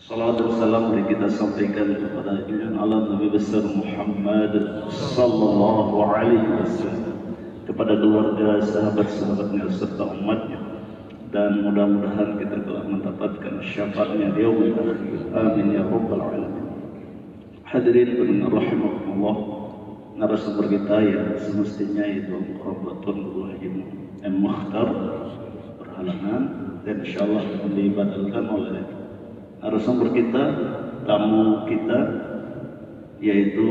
Salawat dan salam mari kita sampaikan kepada junjungan Allah Nabi besar Muhammad sallallahu alaihi wasallam, kepada keluarga, sahabat-sahabatnya serta umatnya, dan mudah-mudahan kita telah mendapatkan syafaatnya di yaumil akhir. Amin ya rabbal alamin. Hadirin pendengar rahimakumullah, narasumber kita yang semestinya itu Bapak Guru Haji M. Mukhtar berhalangan, dan insyaallah dibadalkan oleh narasumber kita, tamu kita, yaitu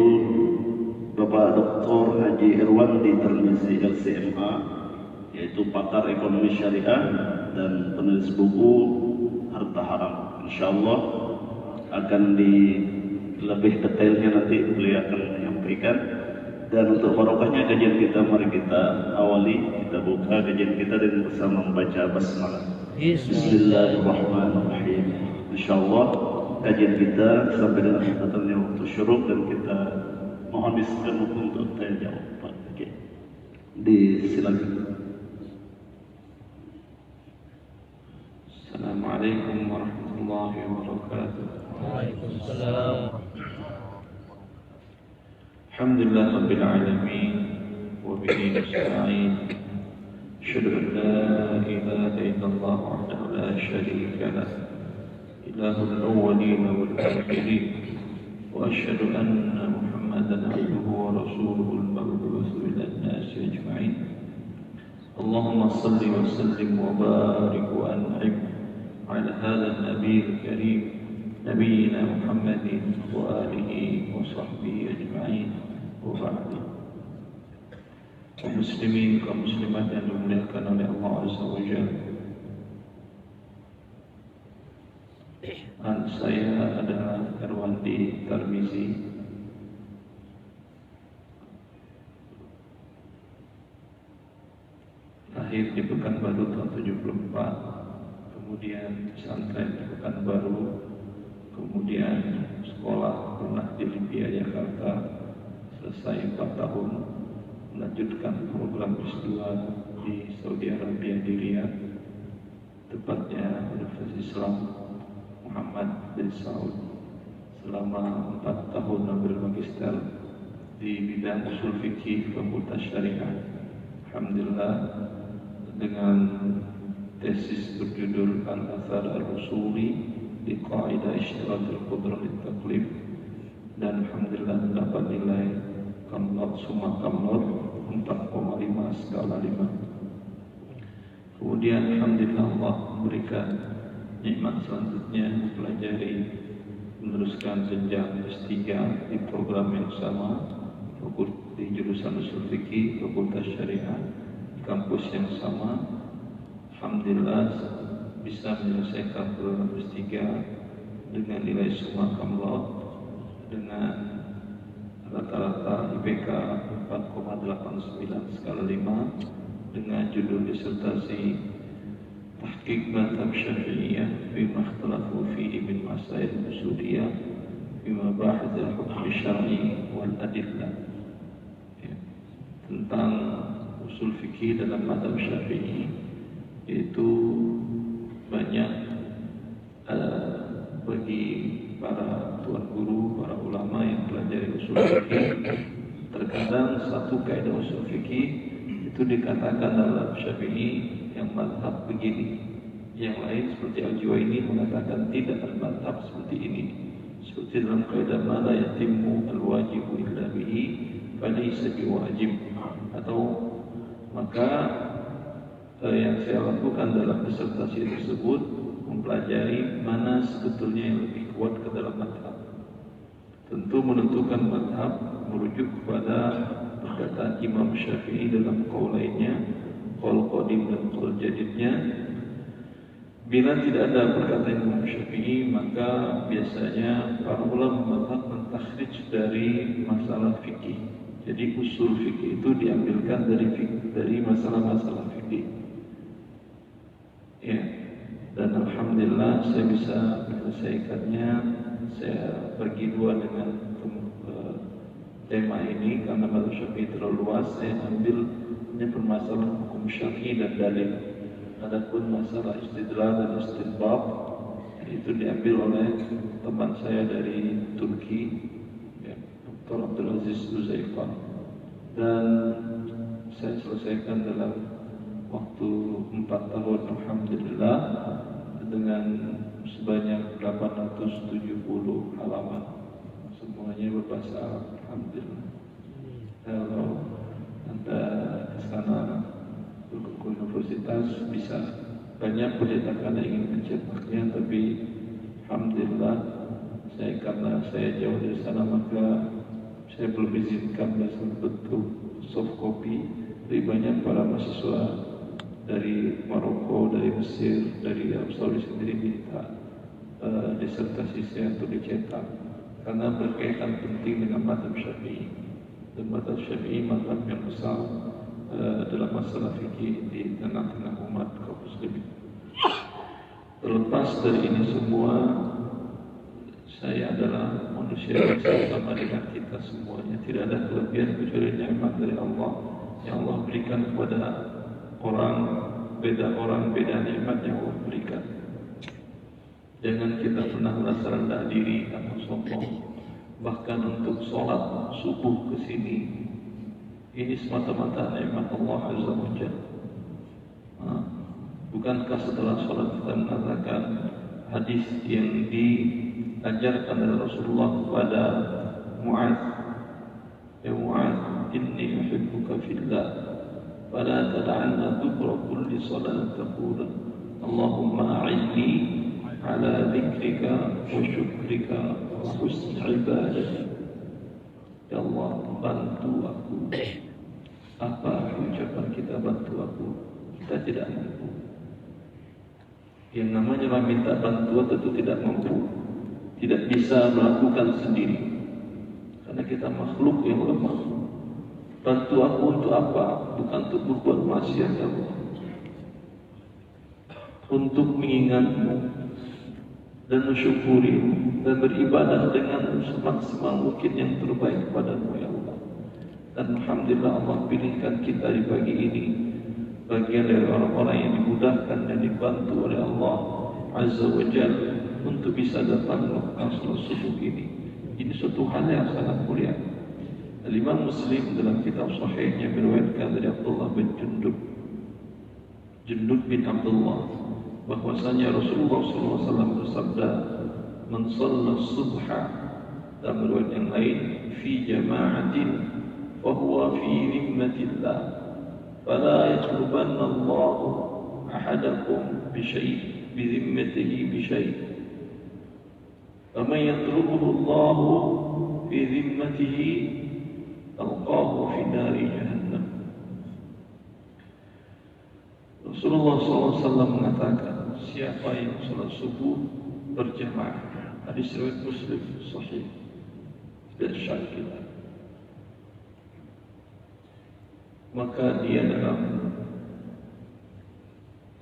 Bapak Dr. Haji Irwandi Tarmizi LCMA, yaitu pakar ekonomi syariah dan penulis buku Harta Haram. Insyaallah akan lebih detailnya nanti beliau akan menyampaikan. Dan untuk barokahnya kajian kita, mari kita awali, kita buka kajian kita dengan bersama membaca basmalah. Bismillahirrahmanirrahim. InsyaAllah kajian kita sampai dengan datangnya waktu syuruk, dan kita mohon disediakan untuk tanya jawab. Oke, disilakan. Assalamualaikum warahmatullahi wabarakatuh. Waalaikumsalam. Alhamdulillah rabbil alamin wa bihi nasta'in. Asyhadu an la ilaha illallah wahdahu la syarika lah, ilahul awwalin wal akhirin, wa asyhadu anna Muhammadan abduhu wa rasuluhu al-mab'uts ila an-nasi ajma'in. Allahumma salli wa sallim wa barik wa an'im ala hadha an-nabiy al-karim nabiyyina Muhammadin wa alihi wa sahbihi ajma'in. Wa ba'du. Kaum muslimin, kaum muslimat yang dimuliakan oleh Allah Azza wa Jalla, saya adalah Irwandi Tarmizi. Lahir di Pekanbaru tahun 74, kemudian pesantren di Pekanbaru, kemudian sekolah pernah di Libya, Jakarta, selesai 4 tahun, melanjutkan program S2 di Saudi Arabia di Riyadh, tepatnya Universitas Islam Muhammad bin Saud. Selama 4 tahun ambil magister di bidang usul fikih fakultas syariah. Alhamdulillah, dengan tesis berjudul Al-Athar Al-Usuli di Qaidah Isyarat Al-Qudrah Al-Taklif, dan alhamdulillah mendapat nilai kamlot summa kamlot 4,5 skala 5. Kemudian alhamdulillah Allah memberikan nikmat selanjutnya, mempelajari, meneruskan jenjang S3 di program yang sama, di jurusan usul fikih fakultas syariah, di kampus yang sama. Alhamdulillah bisa menyelesaikan program S3 dengan nilai summa kamlot, dengan rata-rata IPK 4,89 skala 5, dengan judul disertasi Tahqiq Madhab Syafi'iyah Fima ikhtalafu fihi min masail usuliyah Fima bahad al-hukm syar'i wal adillah, tentang usul fikih dalam madhab Syafi'i. Itu banyak bagi para tuan guru, para ulama yang pelajari usul fikih, terkadang satu kaidah usul fikih itu dikatakan dalam Syafi'i yang madhab begini, yang lain seperti Al-Juwaini mengatakan tidak al-madhab seperti ini. Seperti dalam kaidah mala yatimmu al-wajibu illa bihi falaysa biwajib, atau maka yang saya lakukan dalam disertasi tersebut mempelajari mana sebetulnya yang lebih kuat ke dalam madhab. Tentu menentukan madhab merujuk kepada perkataan Imam Syafi'i dalam qaulainnya, qaul qadim dan qaul jadidnya. Bila tidak ada perkataan Imam Syafi'i, maka biasanya para ulama madhab mentakhrij dari masalah fikih. Jadi usul fikih itu diambilkan dari masalah-masalah fikih. Ya, dan alhamdulillah saya bisa menyelesaikannya. Saya bagi dua dengan tema ini karena madhab Syafi'i terlalu luas. Saya ambil permasalahan hukum syar'i dan dalil. Adapun masalah istidlal dan istinbat Itu diambil oleh teman saya dari Turki, ya, Dr. Abdul Aziz Uzaifah, dan saya selesaikan dalam waktu 4 tahun, alhamdulillah, dengan sebanyak 870 halaman, semuanya berbahasa Arab, alhamdulillah. Kalau Anda ke sana ke universitas bisa banyak percetakan yang ingin mencetaknya, tapi alhamdulillah karena saya jauh dari sana, maka saya belum izinkan dalam bentuk soft copy. Lebih banyak para mahasiswa dari Maroko, dari Mesir, dari Arab Saudi sendiri minta disertasi saya untuk dicetak karena berkaitan penting dengan mazhab Syafi'i, dan mazhab Syafi'i mazhab yang besar dalam masalah fikih di tengah-tengah umat kaum muslimin. Terlepas dari ini semua, saya adalah manusia yang sama dengan kita semuanya. Tidak ada kelebihan kecuali nikmat dari Allah yang Allah berikan kepada orang, beda nikmat yang Allah berikan. Jangan kita pernah merasa rendah diri atau sombong. Bahkan untuk sholat subuh ke sini, ini semata-mata nikmat Allah Azza wa Jalla. Bukankah setelah sholat kita mengatakan hadis yang diajarkan oleh Rasulullah kepada Mu'adz, ya Mu'adz, inni uhibbuka fillah, fala tad'anna dubra kulli salat taqul Allahumma a'inni ala dzikrika wa syukrika wa husni ibadatik. Ya Allah, bantu aku. Apa ucapan kita, bantu aku? Kita tidak mampu. Yang namanya meminta bantuan tentu tidak mampu, tidak bisa melakukan sendiri, karena kita makhluk yang lemah. Bantu aku untuk apa? Bukan untuk berbuat maksiat, ya Allah, untuk mengingatmu dan mensyukurimu dan beribadah dengan semaksimal mungkin yang terbaik kepadamu, ya Allah. Dan alhamdulillah Allah pilihkan kita di pagi ini bagian dari orang-orang yang dimudahkan dan dibantu oleh Allah Azza wa Jalla untuk bisa datang melakukan salat subuh ini. Ini suatu hal yang sangat mulia. Imam Muslim dalam kitab sahihnya meriwayatkan dari Abdullah bin Jundub bin Abdullah, bahwasanya Rasulullah SAW bersabda, "Man shalla subha," dalam riwayat yang lain, "fi jama'atin fa huwa fi dhimmatillah, fala yatlubanna Allah ahadakum bi syai' bi dhimmatihi bi syai'. Faman yatlubuhu Allah fi dhimmatihi alqahu fi nari jahannam." Rasulullah SAW mengatakan, siapa yang salat subuh berjamaah, hadis riwayat Muslim sahih dan syahid, maka dia dalam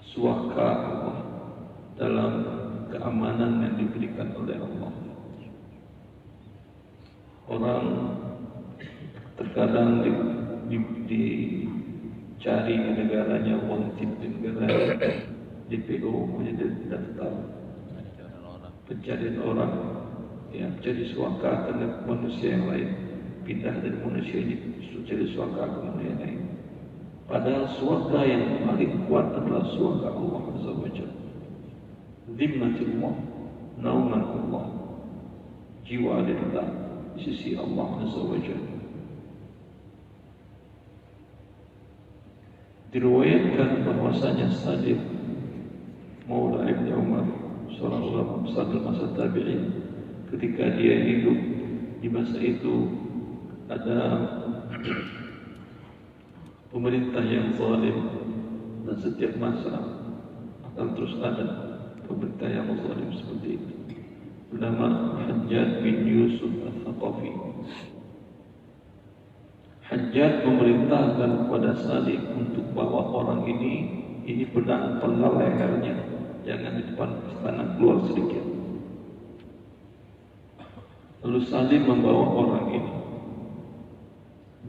suaka Allah, dalam keamanan yang diberikan oleh Allah. Orang terkadang dicari di negaranya uang tip, di negara DPO, menjadi tidak tahu pencarian orang, ya, cari suaka terhadap manusia yang lain, pindah dari manusia ini cari suaka ke manusia yang lain. Padahal suaka yang paling kuat adalah suaka Allah Azza wa Jalla. Dhimmatullah, nauman Allah, jiwa Allah di sisi Allah Azza wa Jalla. Diriwayatkan bahwasanya Salim Maula Ibn Umar, seorang ulama besar dalam masa tabi'in, ketika dia hidup di masa itu ada pemerintah yang zalim, dan setiap masa akan terus ada pemerintah yang zalim seperti itu. Bernama Hajjaj bin Yusuf Al-Thaqafi. Hajjaj memerintahkan kepada Salim untuk bawa orang ini pedang penggal lehernya, jangan di depan istana, keluar sedikit. Lalu Salim membawa orang ini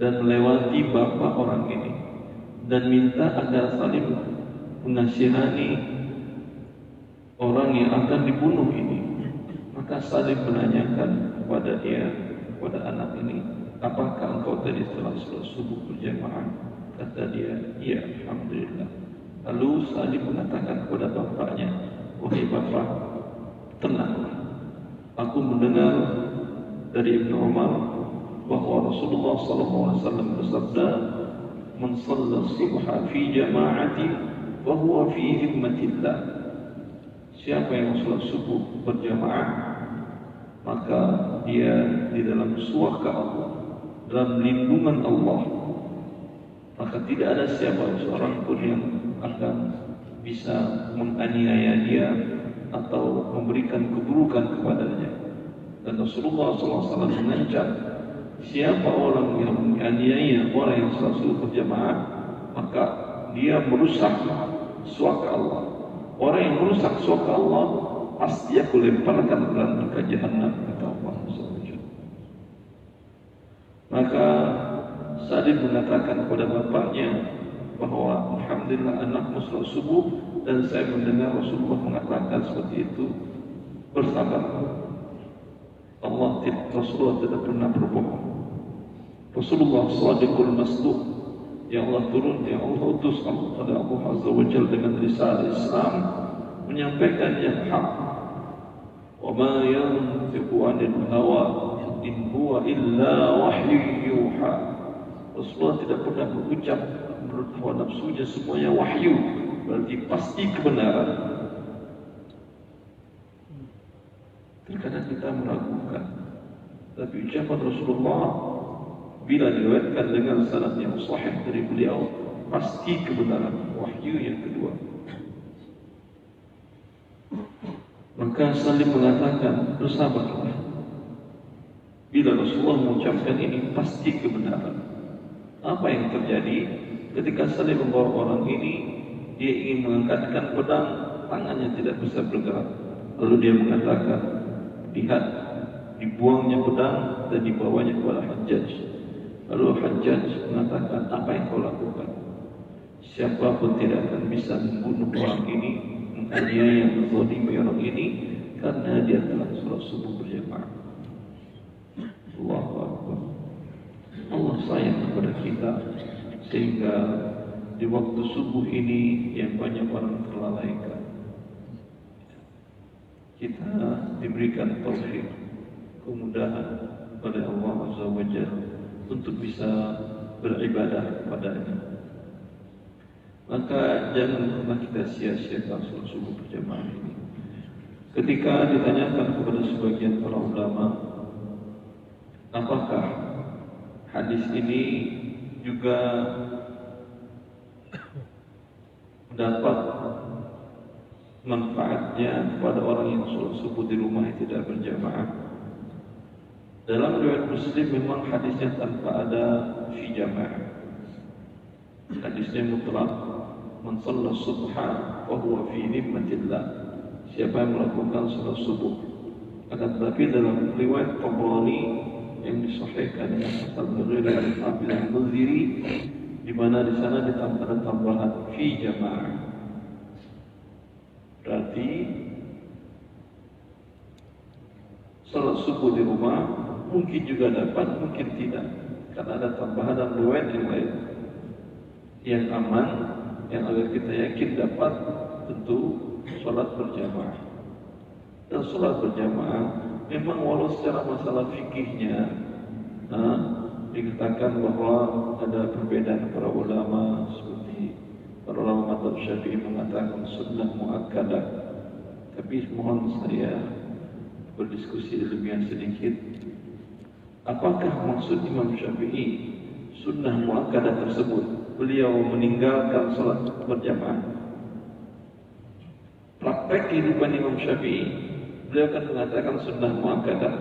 dan melewati bapak orang ini dan minta agar Salim mengasihani orang yang akan dibunuh ini. Maka Salim menanyakan kepada dia, kepada anak ini, apakah engkau tadi setelah sholat subuh berjamaah? Kata dia, iya, alhamdulillah. Lalu Salim mengatakan kepada bapaknya, wahai bapak, tenang. Aku mendengar dari Ibnu Umar bahwa Rasulullah SAW bersabda, "Man shalla subha fi jama'ati wa huwa fi himmatillah." Siapa yang sholat subuh berjamaah, maka dia di dalam suaka Allah, dalam lindungan Allah. Maka tidak ada siapa seorang pun yang akan bisa menganiaya dia atau memberikan keburukan kepadanya. Dan Rasulullah SAW mengancam, siapa orang yang menganiaya orang yang sholat subuh berjamaah, maka dia merusak suaka Allah. Orang yang merusak suaka Allah pasti aku lemparkan ke dalam neraka jahanam, kata Allah SWT. Maka Salim mengatakan kepada bapaknya bahwa alhamdulillah anakmu sholat subuh dan saya mendengar Rasulullah mengatakan seperti itu. Bersabar. Rasulullah tidak pernah berbohong. Rasulullah Shadiqul Masduq yang Allah turun, yang Allah utus pada Allah Azza wa Jalla dengan risalah Islam, menyampaikan yang hak. Wa ma yantiqu 'anil hawa in huwa illa wahyu yuha. Rasulullah tidak pernah berucap menurut hawa nafsunya, semuanya wahyu, berarti pasti kebenaran. Terkadang kita meragukan, tapi ucapan Rasulullah bila diriwayatkan dengan sanad yang sahih dari beliau, pasti kebenaran. Wahyu yang kedua. Maka Salim mengatakan, bersabarlah. Bila Rasulullah mengucapkan ini, pasti kebenaran. Apa yang terjadi ketika Salim membawa orang ini? Dia ingin mengangkatkan pedang, tangannya tidak bisa bergerak. Lalu dia mengatakan, lihat, dibuangnya pedang dan dibawanya kepada Hajjaj. Lalu Hajjaj mengatakan, apa yang kau lakukan? Siapa pun tidak akan bisa membunuh orang ini, menganiaya, menzalimi orang ini, karena dia telah sholat subuh berjamaah. Allahu Akbar. Allah sayang kepada kita, sehingga di waktu subuh ini yang banyak orang terlalaikan. Kita diberikan taufik, kemudahan oleh Allah Azza wa Jalla untuk bisa beribadah kepadanya. Maka jangan pernah kita sia-siakan sholat subuh berjamaah ini. Ketika ditanyakan kepada sebagian para ulama, apakah hadis ini juga dapat manfaatnya kepada orang yang sholat subuh di rumah yang tidak berjamaah? Dalam riwayat Muslim memang hadisnya tanpa ada fi jamaah. Hadisnya mutlak, man shalla subha wa huwa fi nimmatillah. Siapa yang melakukan salat subuh. Akan tetapi dalam riwayat Tabrani yang disahihkan dengan Hasan Nuril dan Hafiz Al-Muziri, di mana di sana ditambahkan tambahan fi jamaah. Berarti salat subuh di rumah mungkin juga dapat, mungkin tidak, karena ada tambahan dan riwayat yang lain yang aman, yang agar kita yakin dapat, tentu sholat berjamaah. Dan sholat berjamaah memang walau secara masalah fikihnya dikatakan bahwa ada perbedaan para ulama, seperti para ulama mazhab Syafi'i mengatakan sunnah muakkadah. Tapi mohon saya berdiskusi lebih sedikit. Apakah maksud Imam Syafi'i sunnah muakkadah tersebut beliau meninggalkan sholat berjamaah? Praktek kehidupan Imam Syafi'i, beliau akan mengatakan sunnah muakkadah.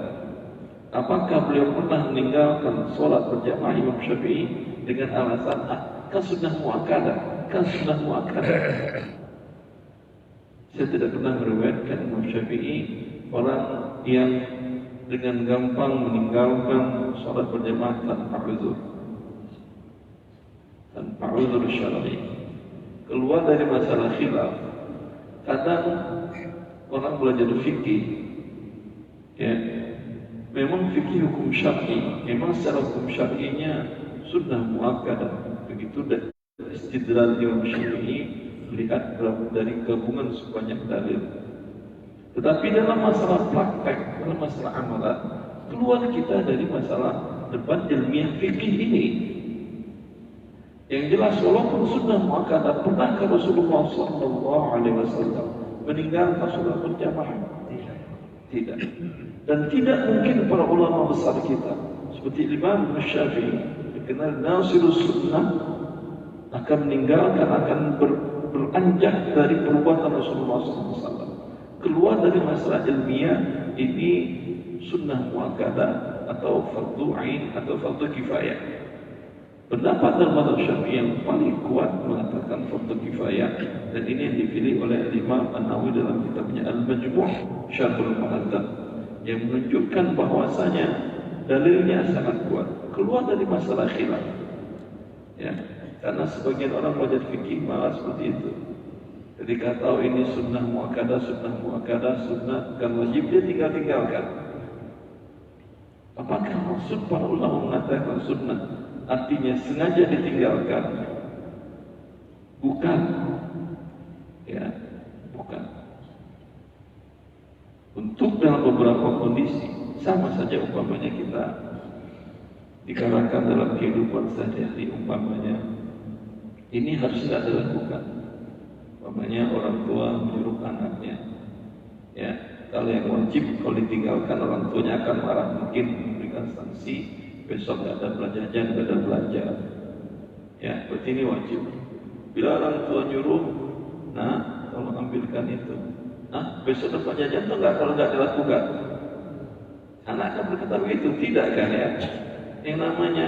Apakah beliau pernah meninggalkan sholat berjamaah Imam Syafi'i dengan alasan kan sunnah muakkadah, kan sunnah muakkadah? Saya tidak pernah meriwayatkan Imam Syafi'i orang yang dengan gampang meninggalkan sholat berjamaah tanpa uzur, tanpa uzur syar'i. Keluar dari masalah khilaf, kadang orang belajar fikih, ya, memang fikih hukum syar'i, memang secara hukum syar'inya sunnah muakkadah. Begitu dan istidlal Imam Syafi'i melihat dari gabungan sebanyak dalil. Tetapi dalam masalah praktek, dalam masalah amalan, keluar kita dari masalah debat ilmiah fikih ini. Yang jelas walaupun sunnah muakkadah, pernahkah Rasulullah SAW meninggalkan sholat berjamaah? Tidak. Dan tidak mungkin para ulama besar kita seperti Imam Syafi'i dikenal Nasirus Sunnah akan meninggalkan, akan beranjak dari perbuatan Rasulullah SAW. Keluar dari masalah ilmiah ini sunnah muakkadah atau fardu ain atau fardu kifayah. Pendapat dalam mazhab Syafi'i yang paling kuat mengatakan fardu kifayah, dan ini yang dipilih oleh Imam An-Nawawi dalam kitabnya Al-Majmu' Syarhul Muhadzab, yang menunjukkan bahwasanya dalilnya sangat kuat, keluar dari masalah khilaf. Ya, karena sebagian orang belajar fikih malah seperti itu. Ketika tahu ini sunnah muakkadah, sunnah bukan wajib, dia tinggalkan. Apakah maksud para ulama mengatakan sunnah artinya sengaja ditinggalkan? Bukan. Ya, bukan. Untuk dalam beberapa kondisi, sama saja umpamanya kita dikarenakan dalam kehidupan sehari-hari, umpamanya ini harus tidak dilakukan. Umpamanya orang tua menyuruh anaknya, ya, kalau yang wajib kalau ditinggalkan orang tuanya akan marah, mungkin memberikan sanksi, besok nggak ada belanja jajan, nggak ada belanja. Ya, berarti ini wajib. Bila orang tua nyuruh, nah, tolong ambilkan itu. Nah, besok dapat jajan tuh nggak kalau nggak dilakukan. Anak akan berkata begitu, tidak kan ya? Yang namanya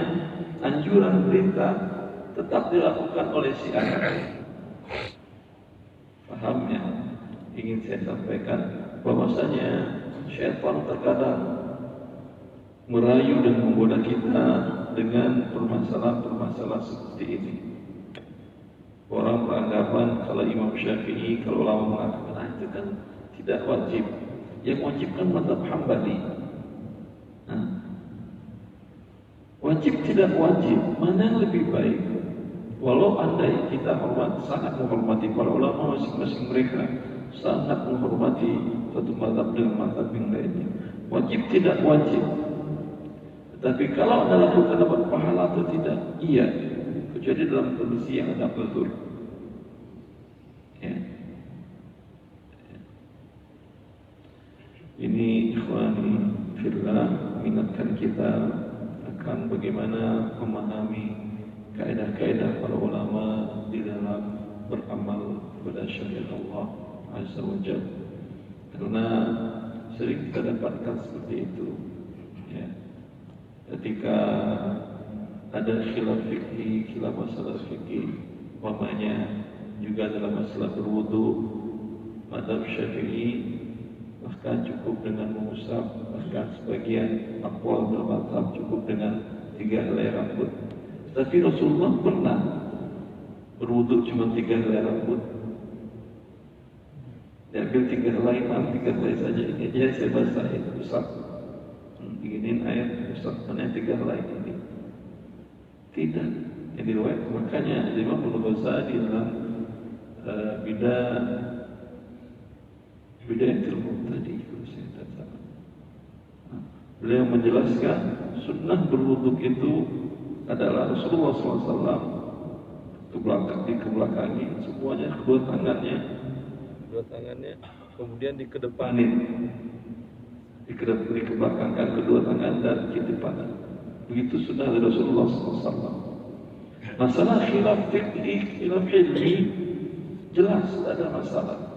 anjuran perintah tetap dilakukan oleh si anak. Pahamnya ingin saya sampaikan bahwasanya syaitan terkadang merayu dan menggoda kita dengan permasalahan-permasalahan seperti ini. Orang beranggapan kalau Imam Syafi'i, kalau ulama mengatakan itu kan tidak wajib. Yang wajib kan mazhab Hambali. Wajib tidak wajib, mana yang lebih baik? Walau andai kita sangat menghormati para ulama masing-masing mereka, sangat menghormati satu mazhab dengan mazhab yang lainnya. Wajib tidak wajib. Tetapi kalau anda lakukan dapat pahala atau tidak? Iya, kecuali dalam kondisi yang ada betul. Ya. Ini ikhwani fillah mengingatkan kita akan bagaimana memahami kaidah-kaidah para ulama di dalam beramal kepada syariat Allah Azza wa Jalla. Karena sering kita dapatkan seperti itu. Ya. Ketika ada khilaf fikih, khilaf masalah fikih, umpamanya juga dalam masalah berwudu, mazhab Syafi'i bahkan cukup dengan mengusap, bahkan sebagian aqwal bermazhab cukup dengan 3 helai rambut. Tapi Rasulullah pernah berwudu cuma 3 helai rambut. Diambil 3 helai, 3 helai saja. Ini aja saya basahin, usap. Diginin air, usap. Mana 3 helai ini? Tidak. Yang diriwayat, makanya Imam Al-Ghazali dalam Bidayatul Muqtadi, kalau saya tak salah, beliau menjelaskan sunnah berwuduk itu adalah Rasulullah SAW dikebelakangi semuanya, kedua tangannya kemudian dikedepanin, dikebelakangkan kedua tangan dan kedepanan. Begitu sunnah dari Rasulullah SAW. Masalah khilaf fikih, khilaf ilmi, jelas ada masalah.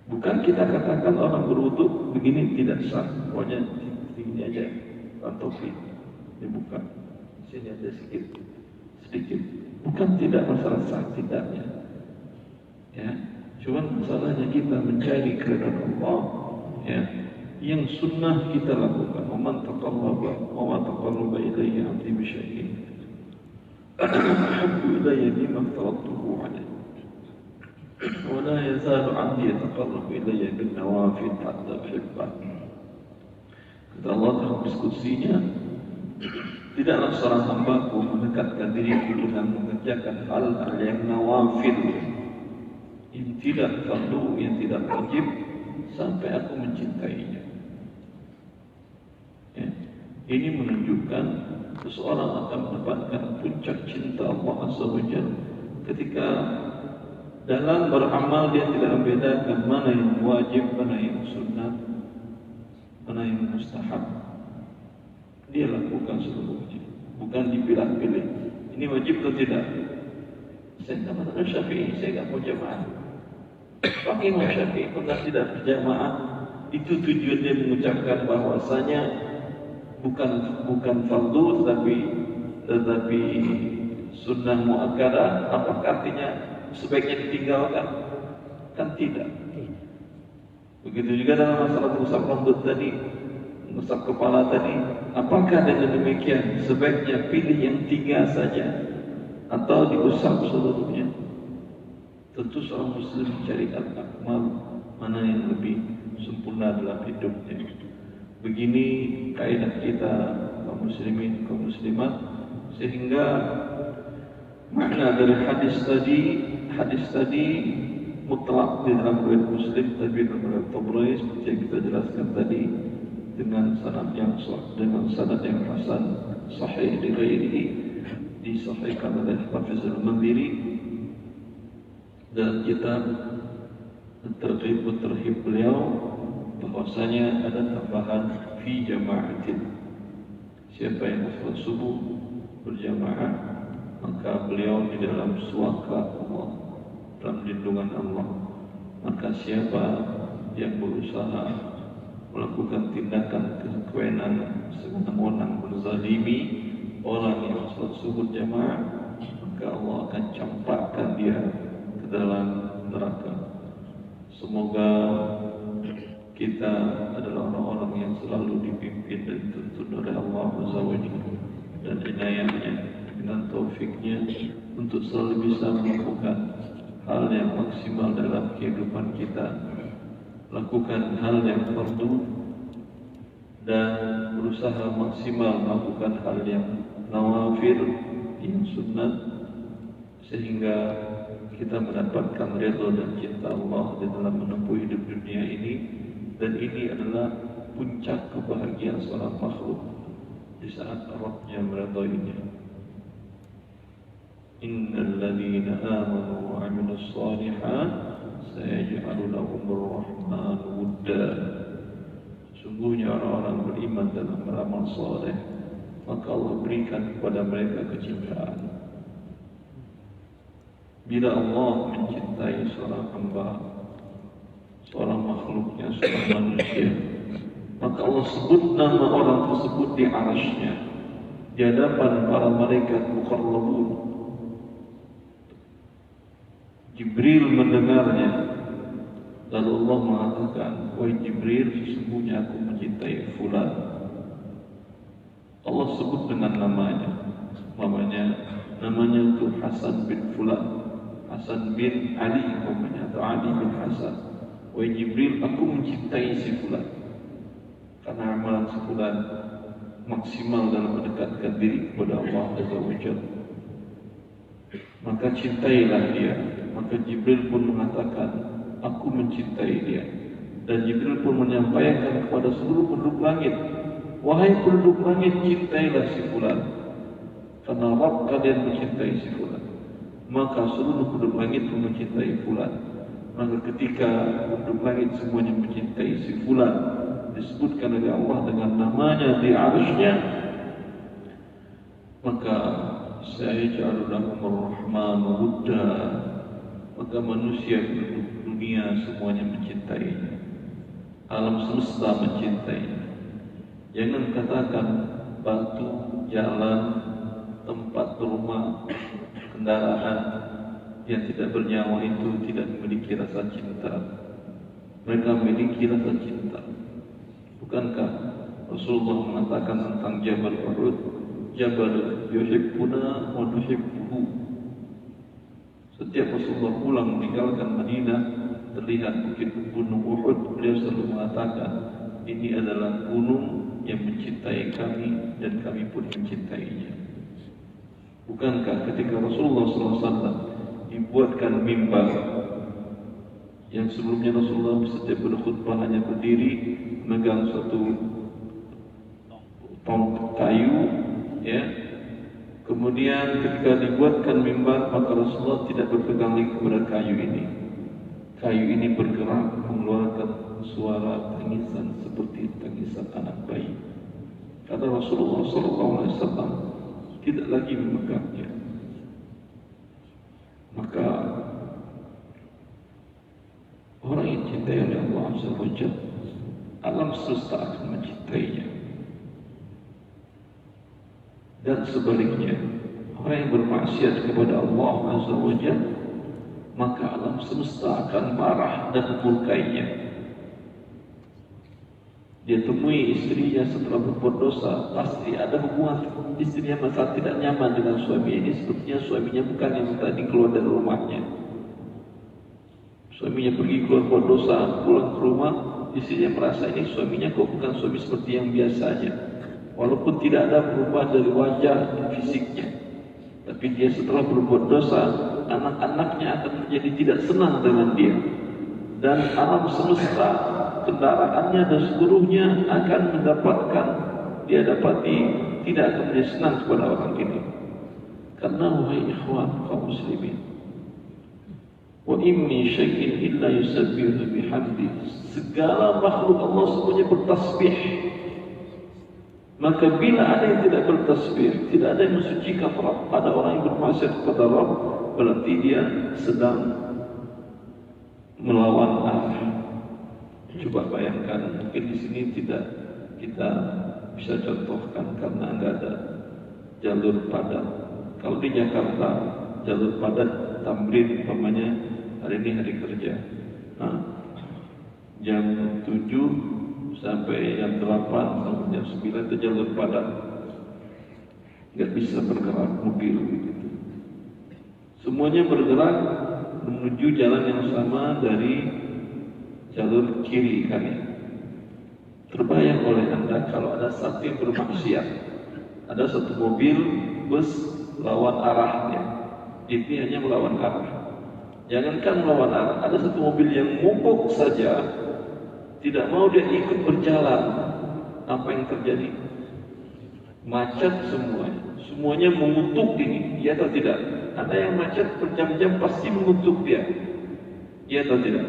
Bukan kita katakan orang berwudu begini tidak sah, pokoknya begini aja, pantofi, ini bukan, sini aja sedikit. Bukan tidak masalah sah tidaknya, ya. Cuman masalahnya kita mencari keridhaan Allah, ya. Yang sunnah kita lakukan. Waman taqarraba ilayya 'abdi bi syai'in ahabbu ilayya mimma aftaradtuhu 'alayhi. ولا يزال عبدي يتقرب إلي بالنوافل حتى أحبه. Kata Allah dalam diskusinya, tidaklah seorang hambaku mendekatkan diriku dengan mengerjakan hal-hal yang nawafil, yang tidak fardu, yang tidak wajib, sampai aku mencintainya. Ya. Ini menunjukkan seseorang akan mendapatkan puncak cinta Allah Azza wa Jalla ketika dalam beramal dia tidak membedakan mana yang wajib, mana yang sunnah, mana yang mustahab. Dia lakukan seluruhnya, bukan dipilah-pilih. Ini wajib atau tidak? Saya tak mahu Syafi'i, saya tak mau jamaah. Pakai Imam Syafi'i pernah tidak berjamaah. Itu tujuan dia mengucapkan bahwasanya bukan fardu tetapi sunnah muakkadah. Apakah artinya sebaiknya ditinggalkan? Kan tidak. Begitu juga dalam masalah usap rambut tadi, usap kepala tadi. Apakah dengan demikian sebaiknya pilih yang 3 saja atau diusap seluruhnya? Tentu seorang muslim mencari al-akmal, mana yang lebih sempurna dalam hidupnya. Begini kaidah kita kaum muslimin, kaum muslimat, sehingga makna dari hadis tadi mutlak di dalam riwayat Muslim, tapi dalam riwayat Tabrani seperti yang kita jelaskan tadi dengan sanad yang hasan sahih di ghairihi, disahihkan oleh Hafiz al-Mundhiri dalam kitab At-Targhib wa Tarhib beliau, bahwasanya ada tambahan fi jama'atin. Siapa yang salat subuh berjamaah, maka beliau di dalam suaka Allah, dalam lindungan Allah. Maka siapa yang berusaha melakukan tindakan kewenangan sewenang-wenang, berzalimi orang yang salat subuh jamaah, maka Allah akan campakkan dia ke dalam neraka. Semoga kita adalah orang-orang yang selalu dipimpin dan dituntun oleh Allah Azza wa Jalla dan inayahnya dengan taufiknya untuk selalu bisa melakukan hal yang maksimal dalam kehidupan kita, lakukan hal yang fardu dan berusaha maksimal melakukan hal yang nawafil, yang sunnah, sehingga kita mendapatkan ridha dan cinta Allah di dalam menempuh hidup dunia ini. Dan ini adalah puncak kebahagiaan seorang makhluk di saat Rabbnya meridainya. Innal ladzina amanu wa 'amilus shalihat sayaj'alu lahumur rahmanu wudda. Sungguhnya orang-orang beriman dan beramal saleh, maka Allah berikan kepada mereka kecintaan. Bila Allah mencintai seorang hamba, seorang makhluknya, seorang manusia, maka Allah sebut nama orang tersebut di arasy-Nya, di hadapan para malaikat muqarrabun. Jibril mendengarnya, lalu Allah mengatakan, wahai Jibril, sesungguhnya aku mencintai fulan. Allah sebut dengan namanya itu Hasan bin Fulan, Hasan bin Ali atau Ali bin Hasan. Wahai Jibril, aku mencintai si fulan karena amalan si fulan maksimal dalam mendekatkan diri kepada Allah Azza wa Jalla. Maka cintailah dia. Maka Jibril pun mengatakan, aku mencintai dia. Dan Jibril pun menyampaikan kepada seluruh penduduk langit, wahai penduduk langit, cintailah si fulan karena Rabb kalian mencintai si fulan. Maka seluruh penduduk langit pun mencintai fulan. Maka ketika penduduk langit semuanya mencintai si fulan, disebutkan oleh Allah dengan namanya di arasy-Nya, maka sayaj'alu lahumur rahmanu wudda, maka manusia penduduk dunia semuanya mencintainya, alam semesta mencintainya. Jangan katakan batu, jalan, tempat rumah, kendaraan yang tidak bernyawa itu tidak memiliki rasa cinta. Mereka memiliki rasa cinta. Bukankah Rasulullah mengatakan tentang Jabal Uhud, Jabal yuhibbuna wa nuhibbuhu, setiap Rasulullah pulang meninggalkan Madinah, terlihat bukit gunung Uhud, beliau selalu mengatakan, ini adalah gunung yang mencintai kami dan kami pun mencintainya. Bukankah ketika Rasulullah SAW dibuatkan mimbar yang sebelumnya Rasulullah setiap berkhutbah hanya berdiri memegang suatu tongkat kayu, ya. Kemudian ketika dibuatkan mimbar, maka Rasulullah tidak berpegang lagi kepada kayu ini. Kayu ini bergerak mengeluarkan suara tangisan seperti tangisan anak bayi. Kata Rasulullah SAW tidak lagi memegangnya. Maka orang yang cintai oleh Allah Azza wa Jalla, alam semesta akan mencintainya. Dan sebaliknya, orang yang bermaksiat kepada Allah Azza wa Jalla, maka alam semesta akan marah dan memurkainya. Dia temui istrinya setelah berbuat dosa, pasti ada hubungan istrinya merasa tidak nyaman dengan suami ini. Sepertinya suaminya bukan yang tadi keluar dari rumahnya. Suaminya pergi keluar buat dosa, pulang ke rumah, istrinya merasa ini suaminya kok bukan suami seperti yang biasanya. Walaupun tidak ada perubahan dari wajah dan fisiknya, tapi dia setelah berbuat dosa, anak-anaknya akan menjadi tidak senang dengan dia. Dan alam semesta, kendaraannya dan seluruhnya akan mendapatkan, dia dapati tidak akan menjadi senang kepada orang ini. Karena wahai ikhwan kaum muslimin, wa inni syai'in illa yusabbihu bihamdi, segala makhluk Allah semuanya bertasbih. Maka bila ada yang tidak bertasbih, tidak ada yang mensucikan Rabb, ada orang yang bermaksiat kepada Rabb, berarti dia sedang melawan arah. Coba bayangkan, mungkin di sini tidak kita bisa contohkan karena enggak ada jalur padat. Kalau di Jakarta jalur padat Tamrin umpamanya hari ini hari kerja, jam 7 sampai jam 8 sampai jam 9 itu jalur padat, nggak bisa bergerak mobil begitu. Semuanya bergerak menuju jalan yang sama dari jalur kiri kanan. Terbayang oleh Anda kalau ada satu yang bermaksiat, ada satu mobil bus lawan arahnya, ini hanya melawan arah. Jangankan melawan arah, ada satu mobil yang mogok saja, tidak mau dia ikut berjalan, apa yang terjadi? Macet semuanya mengutuk ini, iya atau tidak? Ada yang macet berjam-jam pasti mengutuk dia, iya atau tidak?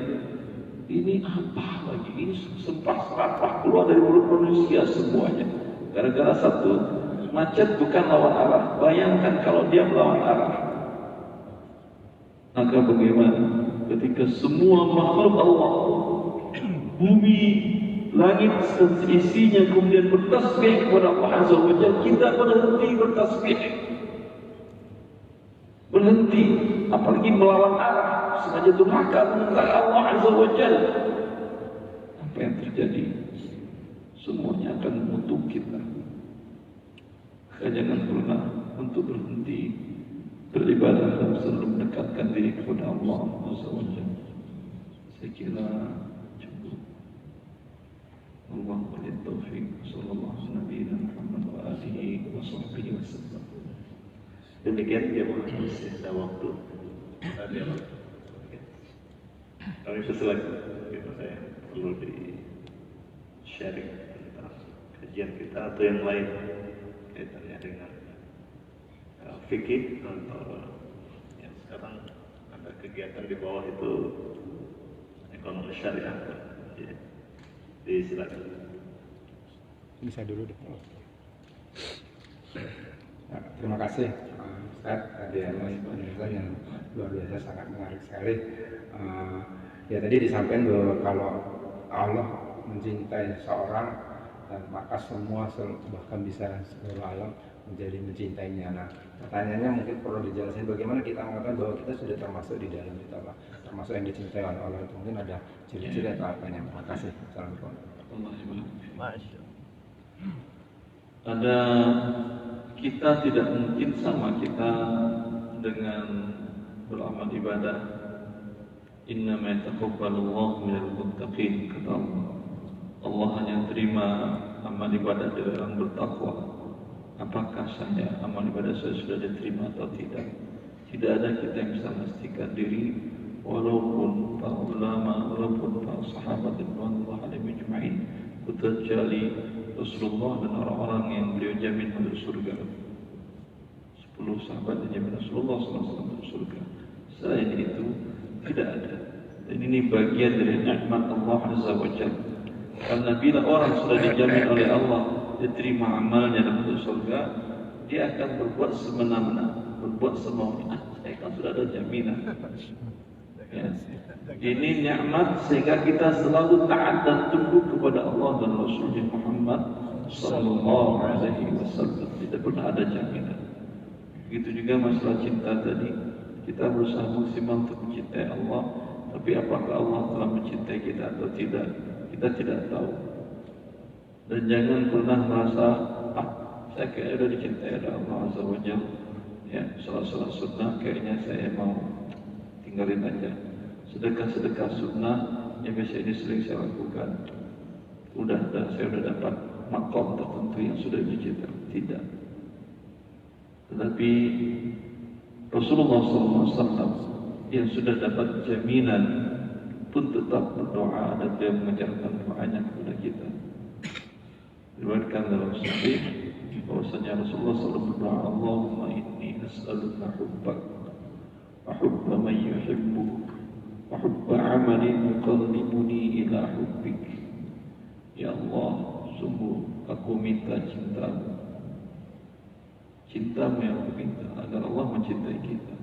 Ini apa lagi? Ini sempah-sempah keluar dari mulut manusia semuanya. Gara-gara satu macet bukan lawan arah. Bayangkan kalau dia melawan arah. Maka bagaimana ketika semua makhluk Allah, bumi, langit dan seisinya kemudian bertasbih kepada Allah Azza wa Jalla, kita berhenti bertasbih. Berhenti, apalagi melawan arah, sengaja durhaka menentang Allah Azza wa Jalla. Apa yang terjadi? Semuanya akan mengutuk kita. Maka jangan pernah untuk berhenti beribadah dan selalu mendekatkan diri kepada Allah Azza wa Jalla. Saya kira cukup. Allah walillahi taufiq. Sallallahu alaihi wa alihi wa sahbihi wasallam. Demikian ya Bu, sisa waktu. Kami persilakan, saya perlu di sharing tentang kajian kita atau yang lain kaitannya dengan fikih atau yang sekarang ada kegiatan di bawah itu ekonomi syariah. Silakan. Bisa dulu deh. Nah, terima kasih Ustaz, tadi penjelasan yang luar biasa, sangat menarik sekali. Ya tadi disampaikan bahwa kalau Allah mencintai seorang, dan maka semua bahkan bisa seluruh alam menjadi mencintainya. Nah, pertanyaannya mungkin perlu dijelasin bagaimana kita mengatakan bahwa kita sudah termasuk di dalam itu, Allah, termasuk yang dicintai oleh Allah itu. Mungkin ada ciri-ciri atau apanya. Terima kasih. Assalamualaikum. Ada, kita tidak mungkin sama kita dengan beramal ibadah. Innama yataqabbalullahu minal muttaqin, kata Allah. Allah hanya terima amal ibadah dari orang bertakwa. Apakah saya amal ibadah saya sudah diterima atau tidak? Tidak ada kita yang bisa memastikan diri, walaupun para ulama, walaupun para sahabat radhiyallahu anhum ajma'in, kecuali Rasulullah dan orang-orang yang beliau jamin masuk surga. 10 sahabat yang jamin Rasulullah SAW masuk surga. Selain itu tidak ada. Dan ini bagian dari nikmat Allah Azza wa Jalla. Karena bila orang sudah dijamin oleh Allah diterima amalnya dan masuk surga, dia akan berbuat semena-mena, berbuat semaunya. Saya kan sudah ada jaminan. Ya. Ini nikmat sehingga kita selalu taat dan tunduk kepada Allah dan Rasulnya Muhammad sallallahu alaihi wasallam. Tidak pernah ada jaminan. Begitu juga masalah cinta tadi, kita berusaha maksimal untuk mencintai Allah, tapi apakah Allah telah mencintai kita atau tidak, kita tidak tahu. Dan jangan pernah merasa, saya kayaknya sudah dicintai oleh Allah Azza wa Jalla. Ya, salah-salah sunnah kayaknya saya mau tinggalin aja. Sedekah-sedekah sunnah yang biasa ini sering saya lakukan. Saya sudah dapat makom tertentu yang sudah dicintai. Tidak. Tetapi Rasulullah SAW yang sudah dapat jaminan pun tetap berdoa dan dia mengajarkan doanya kepada kita. Diriwayatkan dalam sahih bahwasanya Rasulullah SAW berdoa, Allahumma inni as'aluka hubbak wa hubba man yuhibbuk wa hubba amalin yuqarribuni ila hubbik. Ya Allah, sungguh aku minta cintamu. Cintamu yang aku minta agar Allah mencintai kita.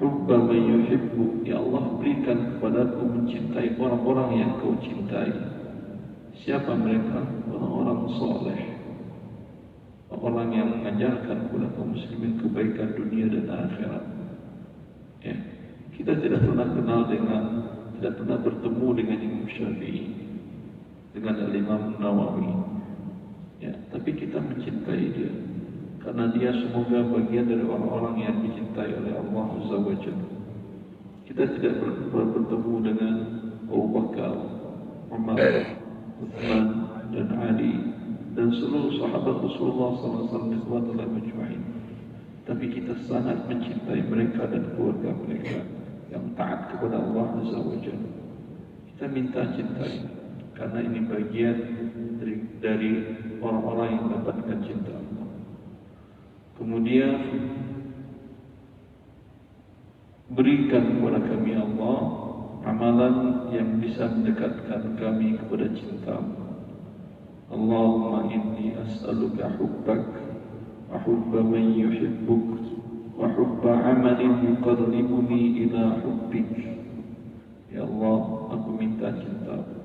Hubba man yuhibbuk, ya Allah berikan kepadaku mencintai orang-orang yang kau cintai. Siapa mereka? Orang-orang soleh, orang yang mengajarkan kepada kaum muslimin kebaikan dunia dan akhirat. Ya. Kita tidak pernah tidak pernah bertemu dengan Imam Syafi'i, dengan Al-Imam Nawawi. Ya, tapi kita mencintai dia karena dia semoga bagian dari orang-orang yang dicintai oleh Allah Azza wa Jalla. Kita tidak pernah bertemu dengan Abu Bakar, Umar, Uthman dan Ali dan seluruh sahabat Rasulullah SAW majma'in. Tapi kita sangat mencintai mereka dan keluarga mereka yang taat kepada Allah Azza wa Jalla. Kita minta cintai karena ini bagian dari orang-orang yang mendapatkan cinta Allah. Kemudian berikan kepada kami Allah amalan yang bisa mendekatkan kami kepada cinta-Mu. Allahumma inni as'aluka hubbak wa hubba man yuhibbuk wa hubba amalin yuqarribuni ila hubbik. Ya Allah, aku minta cinta-Mu.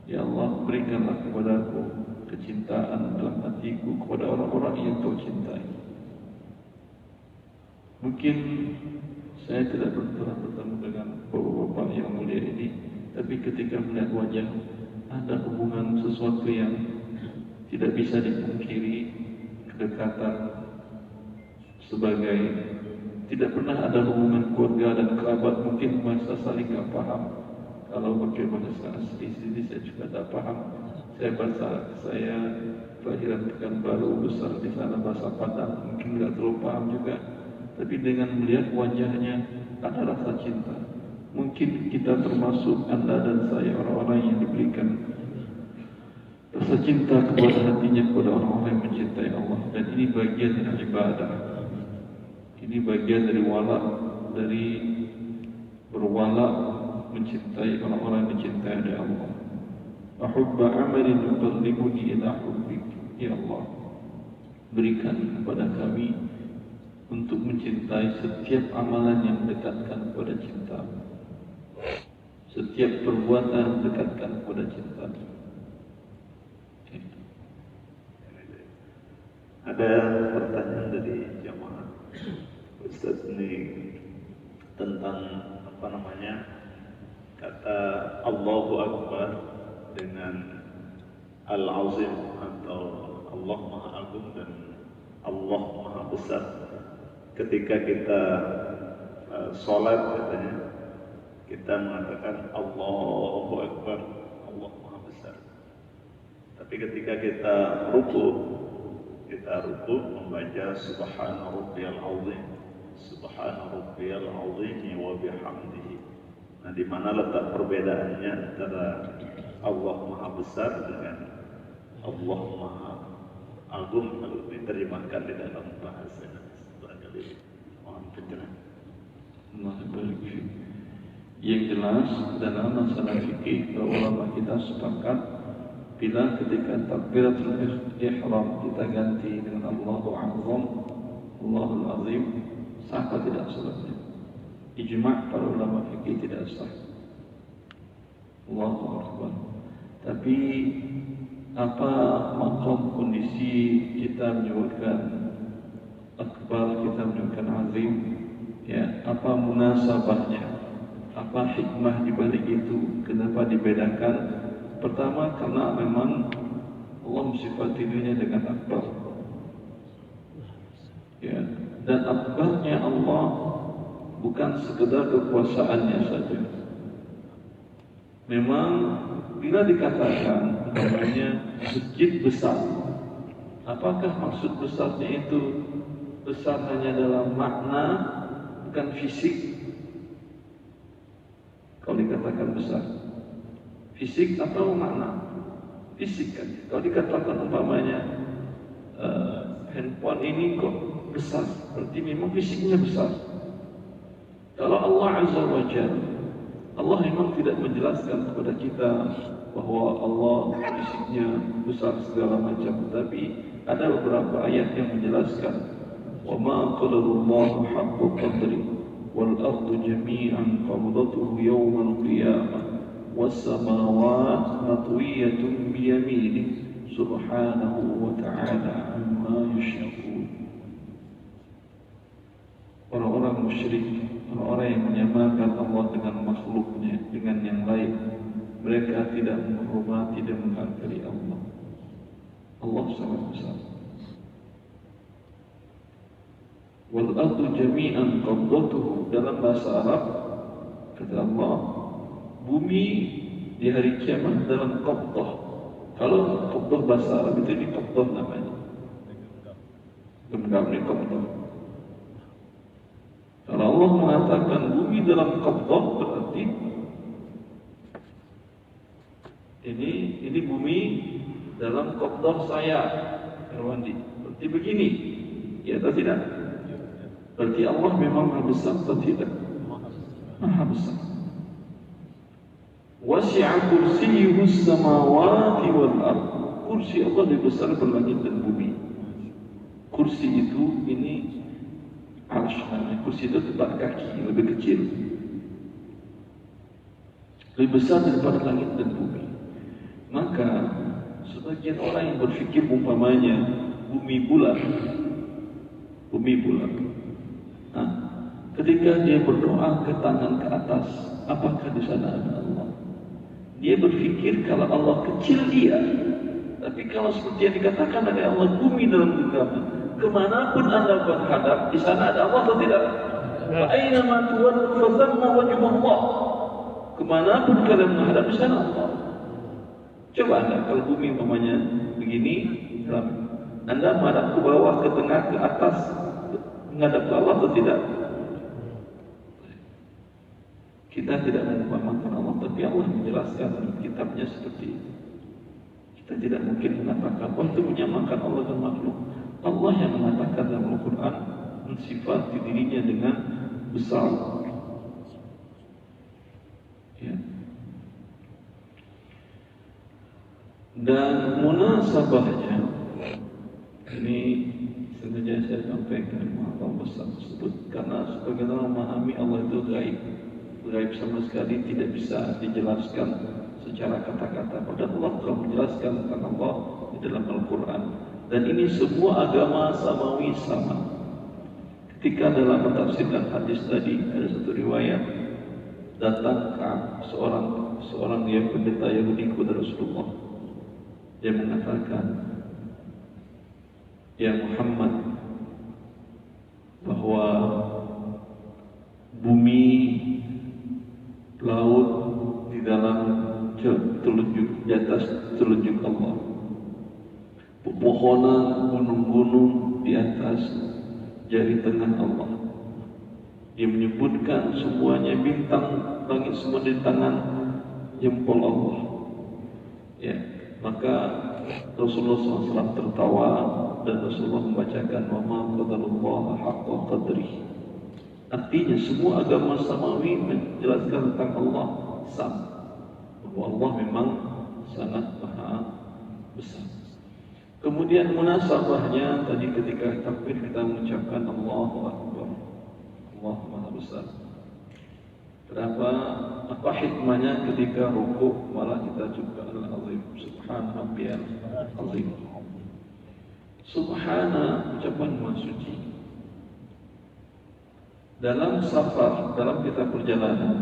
Ya Allah, berikanlah kepadaku kecintaan dalam hatiku kepada orang-orang yang Kau cintai. Mungkin saya tidak pernah bertemu dengan bapak-bapak yang mulia ini, tapi ketika melihat wajah ada hubungan sesuatu yang tidak bisa dipungkiri, kedekatan sebagai tidak pernah ada hubungan keluarga dan kerabat, mungkin masa saling tak paham. Kalau bagaimana sekarang sedih-sedih saya juga tak paham. Saya kelahiran Pekanbaru, besar di sana bahasa Padang, mungkin nggak terlalu paham juga. Tapi dengan melihat wajahnya ada rasa cinta. Mungkin kita termasuk Anda dan saya orang-orang yang diberikan rasa cinta kepada hatinya kepada orang-orang yang mencintai Allah. Dan ini bagian dari ibadah. Ini bagian dari wala, dari berwala mencintai orang-orang yang dicintai oleh Allah. Ahubba amalin yuqarribuni ila hubbik. Ya Allah, berikan kepada kami untuk mencintai setiap amalan yang mendekatkan kepada cinta-Mu. Setiap perbuatan mendekatkan kepada cinta-Mu. Ada pertanyaan dari jamaah Ustaz ini tentang kata Allahu Akbar dengan Al-Azim atau Allah Maha Agung dan Allah Maha Besar. ketika kita sholat katanya kita mengatakan Allahu Akbar, Allah Maha Besar. Tapi ketika kita ruku membaca Subhana Rabbiyal Azim, Subhana Rabbiyal Azim wa bihamdihi. Nah, di mana letak perbedaannya antara Allah Maha Besar dengan Allah Maha Agung kalau diterjemahkan di dalam bahasa barangkali mohon pencerahan. Yang jelas dalam masalah fikih ulama kita sepakat bila ketika takbiratul ihram kita ganti dengan Allahu Azam, Allahul Azim, sah atau tidak salatnya? Ijma' para ulama fikih tidak sah. Allahu Akbar. Tapi apa makom kondisi kita menyebutkan akbar, kita menyebutkan azim, ya, apa munasabahnya, apa hikmah di balik itu, kenapa dibedakan? Pertama, karena memang Allah mensifati dirinya dengan akbar, ya, dan akbarnya Allah bukan sekedar kekuasaannya saja. Memang bila dikatakan namanya masjid besar, apakah maksud besarnya itu besar hanya dalam makna, bukan fisik? Kalau dikatakan besar, fisik atau makna? Fisik kan. Kalau dikatakan umpamanya handphone ini kok besar, berarti memang fisiknya besar. Kalau Allah Azza wa Jalla, Allah memang tidak menjelaskan kepada kita bahwa Allah fisiknya besar segala macam, tapi ada beberapa ayat yang menjelaskan wa ma qadarullahu haqqa qadri wal ardu jami'an qabdatuhu yawmal qiyamah was samawati matwiyatun bi yaminihi subhanahu wa ta'ala amma yushrikun. Orang-orang musyrik, orang-orang yang menyamakan Allah dengan makhluknya, dengan yang lain, mereka tidak menghormati dan menghargai Allah. Allah sangat besar. Wal ardu jami'an qabdatuhu, dalam bahasa Arab kata Allah, bumi di hari kiamat dalam qabdah. Kalau qabdah bahasa Arab itu di qabdah namanya. Genggam ni qabdah. Kalau Allah mengatakan bumi dalam qabdah, berarti ini bumi dalam qabdah saya, Irwandi. Berarti begini, ya atau tidak? Berarti Allah memang maha besar atau tidak? Maha besar. Wasi'a kursiyyuhu as-samawati wal ard. Kursi Allah lebih besar daripada langit dan bumi. Kursi itu ini arsy, kursi itu tempat kaki, lebih kecil, lebih besar daripada langit dan bumi. Maka sebagian orang yang berfikir umpamanya bumi bulat, ketika dia berdoa ke tangan ke atas, apakah di sana ada Allah? Dia berfikir kalau Allah kecil dia, tapi kalau seperti yang dikatakan ada Allah bumi dalam genggaman, kemanapun anda menghadap, di sana ada Allah atau tidak? Wa aina ma tuwallu fa thamma wajhu Allah. Kemanapun kalian menghadap, di sana Allah. Coba anda kalau bumi umpamanya begini, anda menghadap ke bawah, ke tengah, ke atas, menghadap ke Allah atau tidak? Kita tidak mengumpamakan Allah, tapi Allah menjelaskan dalam kitabnya seperti itu. Kita tidak mungkin mengatakan Allah itu menyamakan Allah dan makhluk. Allah yang mengatakan dalam Al-Quran mensifati dirinya dengan besar, ya. Dan munasabahnya ini sengaja saya sampaikan maha besar tersebut karena sebagian orang memahami Allah itu gaib. Gaib sama sekali tidak bisa dijelaskan secara kata-kata. Padahal Allah telah menjelaskan tentang Allah di dalam Al-Quran. Dan ini semua agama samawi sama. Ketika dalam mentafsirkan hadis tadi ada satu riwayat, datang ke seorang yang pendeta Yahudi kepada Rasulullah. Dia mengatakan, ya Muhammad, bahwa bahwa bumi, laut di dalam telunjuk, di atas telunjuk Allah, pepohonan, gunung-gunung di atas jari tengah Allah. Dia menyebutkan semuanya, bintang langit semua di tangan jempol Allah. Ya, maka Rasulullah SAW tertawa dan Rasulullah membacakan wa ma qadarullah haqqa qadrih. Artinya semua agama samawi menjelaskan tentang Allah sama, bahwa Allah memang sangat maha besar. Kemudian munasabahnya tadi ketika takbir kita mengucapkan Allahu Akbar, Allah maha besar. Kenapa? Apa hikmahnya ketika rukuk malah kita ucapkan al-azim, subhana rabbiyal azim. Subhana ucapan maha suci. Dalam safar, dalam kita perjalanan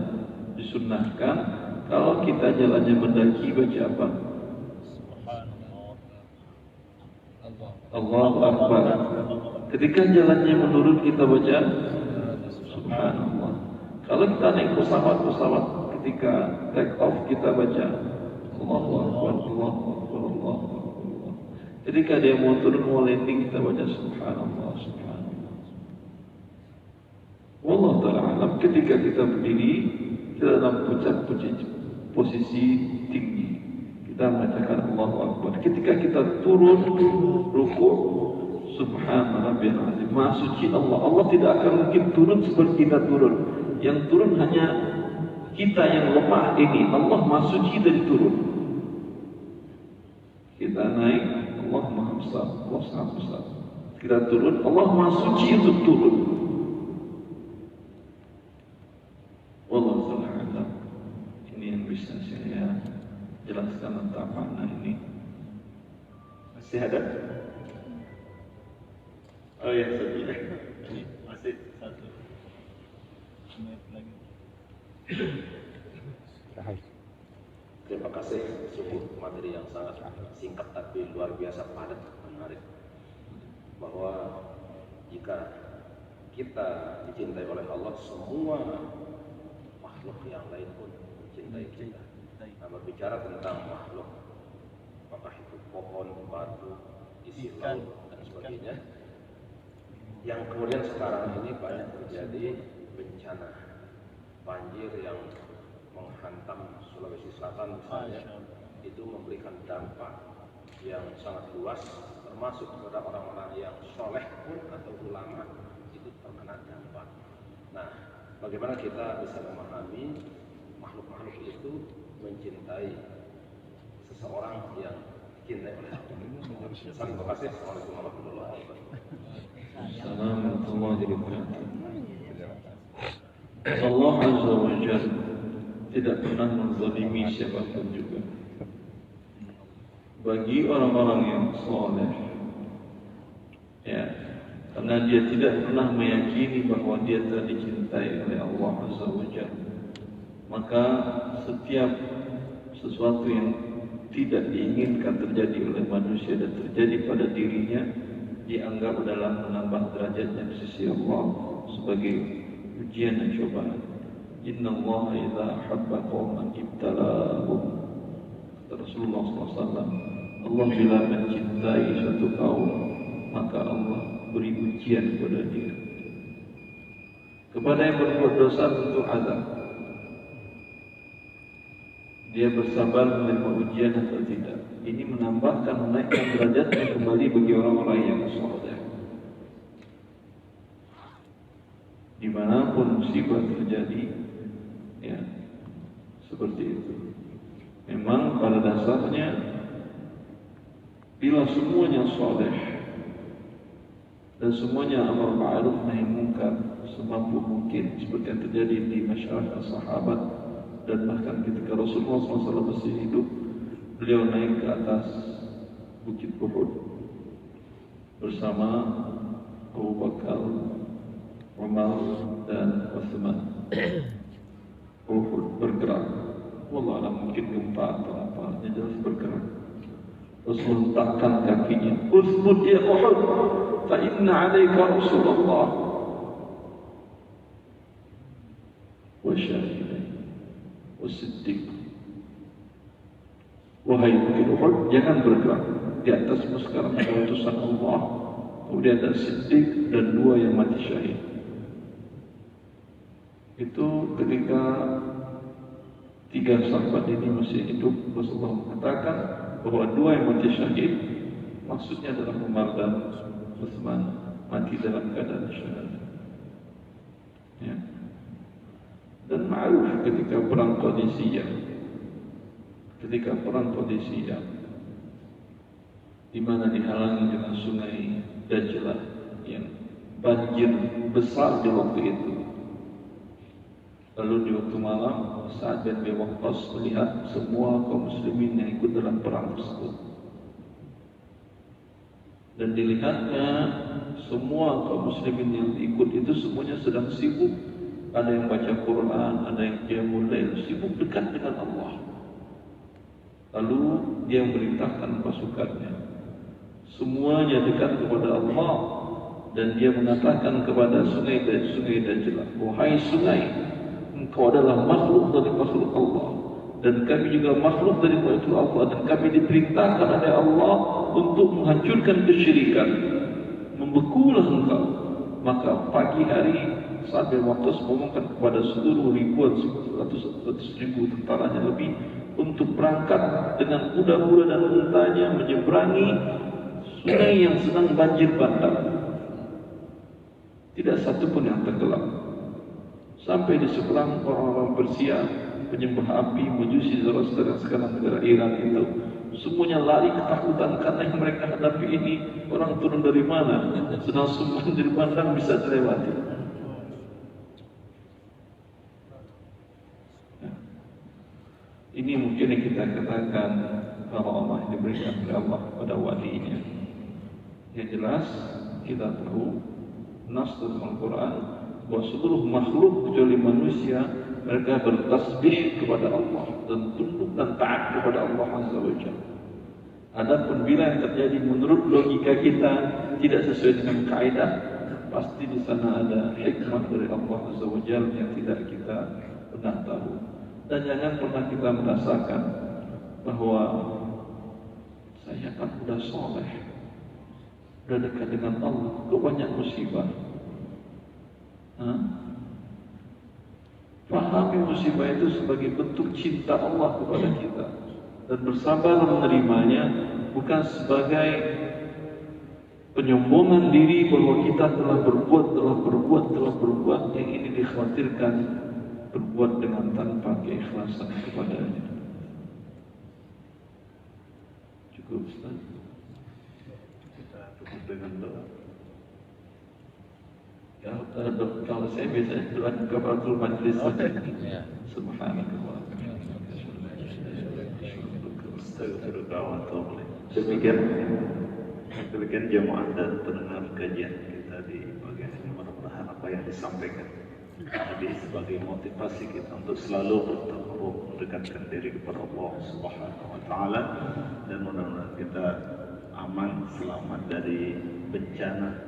disunnahkan kalau kita jalannya mendaki baca apa? Allahu Akbar. Ketika jalannya menurun kita baca Subhanallah. Kalau kita naik pesawat ketika take off kita baca Allahu Akbar, Allahu Akbar, Allahu Akbar. Ketika dia mau turun mau landing kita baca Subhanallah, Subhanallah. Wallahu ta'ala alam. Ketika kita berdiri kita dalam posisi tinggi kita membacakan Allahu Akbar. Ketika kita turun rukuk Subhana rabbiyal azim, maha suci Allah. Allah tidak akan mungkin turun seperti kita turun. Yang turun hanya kita yang lemah ini. Allah maha suci dari turun. Kita naik, Allah maha besar, Allah sangat besar. Kita turun, Allah maha suci untuk turun. Wallahu ta'ala alam. Ini yang bisa saya jelaskan tentang makna ini. Masih ada? Oh ya, masih satu menit lagi. Terima kasih, sungguh materi yang sangat singkat tapi luar biasa padat, menarik. Bahwa jika kita dicintai oleh Allah, semua makhluk yang lain pun mencintai kita. Nah, berbicara tentang makhluk, apakah itu pohon, batu, isi laut dan sebagainya, yang kemudian sekarang ini banyak terjadi bencana banjir yang menghantam Sulawesi Selatan misalnya, itu memberikan dampak yang sangat luas, termasuk kepada orang-orang yang soleh pun atau ulama itu terkena dampak. Nah, bagaimana kita bisa memahami makhluk-makhluk itu mencintai seseorang yang dicintai oleh Allah. Terima kasih. Assalamualaikum warahmatullahi wabarakatuh. Assalamualaikum warahmatullahi wabarakatuh. Allah Azza wa Jalla tidak pernah menzalimi siapapun juga. Bagi orang-orang yang soleh, ya, karena dia tidak pernah meyakini bahwa dia telah dicintai oleh Allah Azza wa Jalla, maka setiap sesuatu yang tidak diinginkan terjadi oleh manusia dan terjadi pada dirinya dianggap adalah menambah derajatnya di sisi Allah sebagai ujian dan cobaan. Inna Allah idza habba qauman ibtalahum. Rasulullah SAW, Allah bila mencintai satu kaum maka Allah beri ujian kepada dia. Kepada yang berbuat dosa tentu azab. Dia bersabar menerima ujian atau tidak. Ini menambahkan, menaikkan derajatnya kembali bagi orang-orang yang soleh. Dimanapun musibah terjadi, ya seperti itu. Memang pada dasarnya, bila semuanya soleh dan semuanya amar ma'ruf nahi munkar semampu mungkin, seperti yang terjadi di masyarakat sahabat. Dan bahkan ketika Rasulullah SAW masih hidup, beliau naik ke atas bukit Uhud bersama Abu Bakar, Umar dan Utsman. Uhud bergerak, wallahualam mungkin gempa atau apa, dia jelas bergerak. Rasul letakkan kakinya, "Utsbut ya Uhud, fa inna 'alaika Rasulullah." wahai Bukit Uhud, jangan bergerak. Di atasmu sekarang ada utusan Allah. Kemudian ada Siddiq dan 2 yang mati syahid. Itu ketika 3 sahabat ini masih hidup, Rasulullah mengatakan bahwa 2 yang mati syahid maksudnya adalah Umar dan Utsman, mati dalam keadaan syahadat. Ya. Dan ma'ruf ketika perang Qadisiyah, di mana dihalangi dengan sungai Dajlah yang banjir besar di waktu itu. Lalu di waktu malam, Sa'ad bin Abi Waqqas melihat semua kaum muslimin yang ikut dalam perang tersebut. Dan dilihatnya semua kaum muslimin yang ikut itu semuanya sedang sibuk. Ada yang baca Quran, ada yang qiyamul lail, sibuk dekat dengan Allah. Lalu dia memerintahkan pasukannya, semuanya dekat kepada Allah, dan dia mengatakan kepada sungai Dajlah, wahai sungai, engkau adalah makhluk dari makhluk Allah, dan kami juga makhluk dari makhluk Allah, dan kami diperintahkan oleh Allah untuk menghancurkan kesyirikan. Membekulah engkau. Maka pagi hari Sa'ad bin Waqqas mengumumkan kepada seluruh ribuan, ratus ribu tentaranya lebih untuk berangkat dengan kuda-kuda dan untanya menyeberangi sungai yang sedang banjir bandang. Tidak satu pun yang tenggelam. Sampai di seberang orang-orang Persia, penyembah api, Majusi, Zoroaster yang sekarang negara Iran itu, semuanya lari ketakutan karena yang mereka hadapi ini orang turun dari mana, sedang semua dari bandang bisa dilewati. Ya. Ini mungkin yang kita katakan bahwa Allah yang diberikan oleh Allah pada walinya. Yang jelas kita tahu nas dalam Al-Quran bahwa seluruh makhluk kecuali manusia mereka bertasbih kepada Allah dan tunduk dan taat kepada Allah Azza wa Jalla. Adapun bila yang terjadi menurut logika kita tidak sesuai dengan kaidah, pasti di sana ada hikmah dari Allah Azza wa Jalla yang tidak kita pernah tahu. Dan jangan pernah kita merasakan bahwa saya kan sudah soleh, sudah dekat dengan Allah, kok banyak musibah. Pahami musibah itu sebagai bentuk cinta Allah kepada kita, dan bersabar menerimanya, bukan sebagai penyombongan diri bahwa kita telah berbuat yang ini dikhawatirkan berbuat dengan tanpa keikhlasan kepadanya. Cukup Ustaz. Kita tutup dengan doa. Kalau saya biasanya doa kafaratul majlis saja. Subhanallah. Demikian jemaah dan pendengar kajian kita di bagian ini, mudah-mudahan apa yang disampaikan tadi sebagai motivasi kita untuk selalu bertakarrub, mendekatkan diri kepada Allah Subhanahu wa taala, dan mudah-mudahan kita aman selamat dari bencana.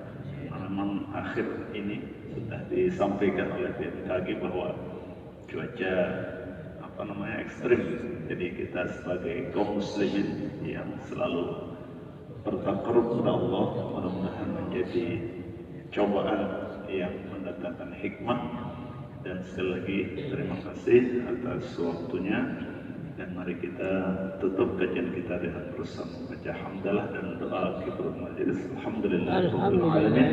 Memang akhir ini sudah disampaikan oleh BMKG bahwa cuaca ekstrim. Jadi kita sebagai kaum muslimin yang selalu bertakarrub kepada Allah, mudah-mudahan menjadi cobaan yang mendatangkan hikmah. Dan sekali lagi terima kasih atas waktunya, dan mari kita tutup kajian kita dengan berusaha membaca hamdalah dan doa kibrul majlis. Alhamdulillahirabbil alamin.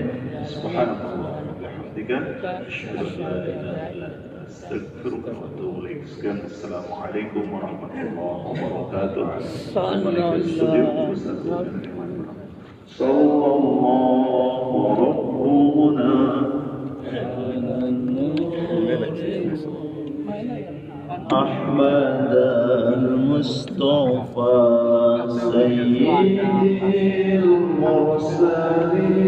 Subhanallah wa bihamdika asyhadu an la ilaha illa anta astaghfiruka wa atubu ilaik. Assalamualaikum warahmatullahi wabarakatuh. Sallallahu rabbuna أحمد المصطفى سيد المرسلين